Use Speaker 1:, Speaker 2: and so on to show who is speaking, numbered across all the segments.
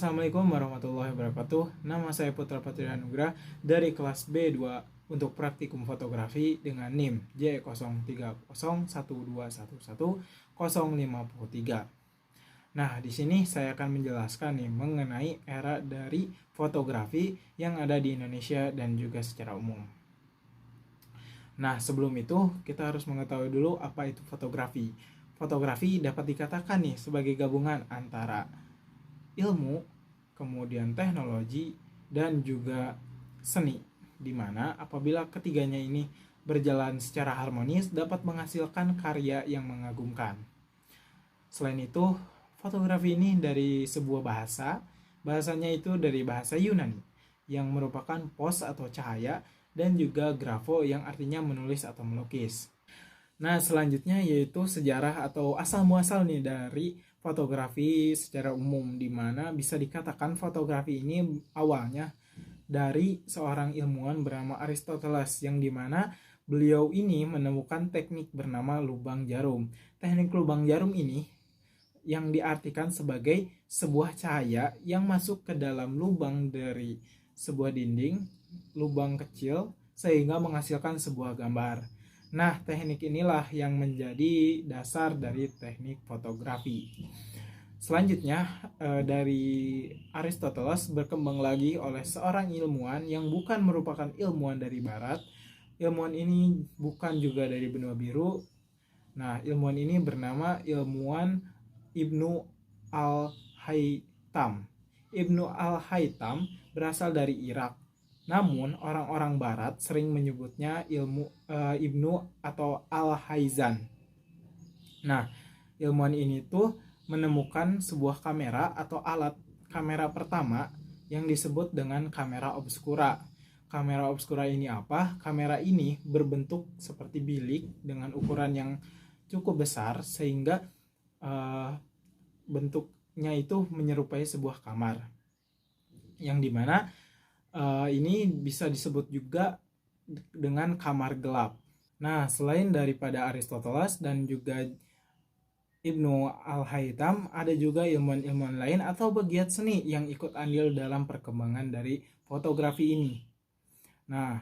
Speaker 1: Assalamualaikum warahmatullahi wabarakatuh. Nama saya Putra Patria Nugraha dari kelas B2 untuk praktikum fotografi dengan NIM J0301211053. Nah, di sini saya akan menjelaskan nih mengenai era dari fotografi yang ada di Indonesia dan juga secara umum. Nah, sebelum itu kita harus mengetahui dulu apa itu fotografi. Fotografi dapat dikatakan nih sebagai gabungan antara ilmu, kemudian teknologi, dan juga seni, di mana apabila ketiganya ini berjalan secara harmonis dapat menghasilkan karya yang mengagumkan. Selain itu, fotografi ini dari sebuah bahasanya itu dari bahasa Yunani, yang merupakan pos atau cahaya, dan juga grafo yang artinya menulis atau melukis. Nah, selanjutnya yaitu sejarah atau asal-muasal nih dari fotografi secara umum, di mana bisa dikatakan fotografi ini awalnya dari seorang ilmuwan bernama Aristoteles, yang dimana beliau ini menemukan teknik bernama lubang jarum. Teknik lubang jarum ini yang diartikan sebagai sebuah cahaya yang masuk ke dalam lubang dari sebuah dinding, lubang kecil, sehingga menghasilkan sebuah gambar. Nah, teknik inilah yang menjadi dasar dari teknik fotografi. Selanjutnya, dari Aristoteles berkembang lagi oleh seorang ilmuwan yang bukan merupakan ilmuwan dari barat. Ilmuwan ini bukan juga dari benua biru. Nah, ilmuwan ini bernama ilmuwan Ibnu Al-Haytham. Ibnu Al-Haytham berasal dari Irak. Namun orang-orang barat sering menyebutnya Ibnu atau Al-Hayzan. Nah, ilmuwan ini tuh menemukan sebuah kamera atau alat kamera pertama yang disebut dengan kamera obscura. Kamera obscura ini apa? Kamera ini berbentuk seperti bilik dengan ukuran yang cukup besar sehingga bentuknya itu menyerupai sebuah kamar, yang dimana ini bisa disebut juga dengan kamar gelap. Nah, selain daripada Aristoteles dan juga Ibnu Al-Haytham, ada juga ilmuwan-ilmuwan lain atau pegiat seni yang ikut andil dalam perkembangan dari fotografi ini. Nah,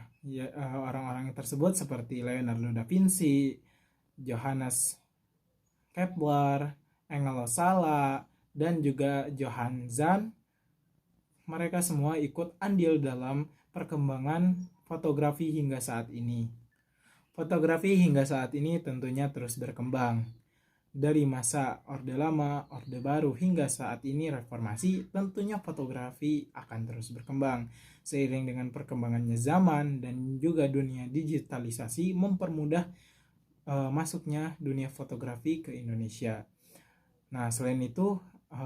Speaker 1: orang-orang tersebut seperti Leonardo da Vinci, Johannes Kepler, Engel Sala, dan juga Johann Zahn. Mereka semua ikut andil dalam perkembangan fotografi hingga saat ini. Fotografi hingga saat ini tentunya terus berkembang. Dari masa Orde Lama, Orde Baru, hingga saat ini reformasi, tentunya fotografi akan terus berkembang. Seiring dengan perkembangannya zaman dan juga dunia digitalisasi mempermudah masuknya dunia fotografi ke Indonesia. Nah, selain itu,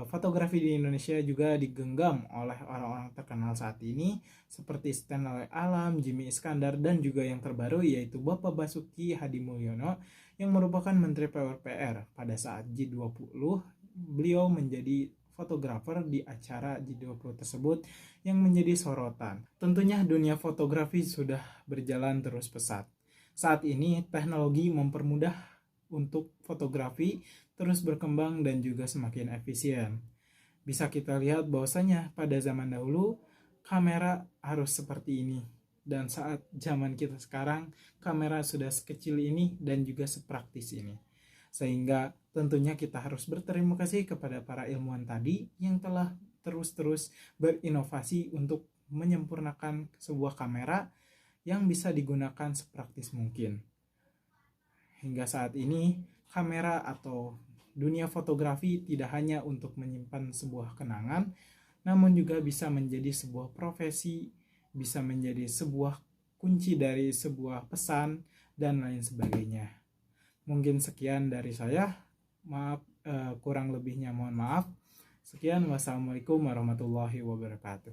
Speaker 1: fotografi di Indonesia juga digenggam oleh orang-orang terkenal saat ini seperti Stanley Alam, Jimmy Iskandar, dan juga yang terbaru yaitu Bapak Basuki Hadimulyono yang merupakan Menteri PUPR. Pada saat G20, beliau menjadi fotografer di acara G20 tersebut yang menjadi sorotan. Tentunya dunia fotografi sudah berjalan terus pesat. Saat ini teknologi mempermudah untuk fotografi terus berkembang dan juga semakin efisien. Bisa kita lihat bahwasanya pada zaman dahulu kamera harus seperti ini, dan saat zaman kita sekarang kamera sudah sekecil ini dan juga sepraktis ini. Sehingga tentunya kita harus berterima kasih kepada para ilmuwan tadi yang telah terus-terus berinovasi untuk menyempurnakan sebuah kamera yang bisa digunakan sepraktis mungkin. Hingga saat ini, kamera atau dunia fotografi tidak hanya untuk menyimpan sebuah kenangan, namun juga bisa menjadi sebuah profesi, bisa menjadi sebuah kunci dari sebuah pesan, dan lain sebagainya. Mungkin sekian dari saya. Maaf, kurang lebihnya mohon maaf. Sekian, wassalamualaikum warahmatullahi wabarakatuh.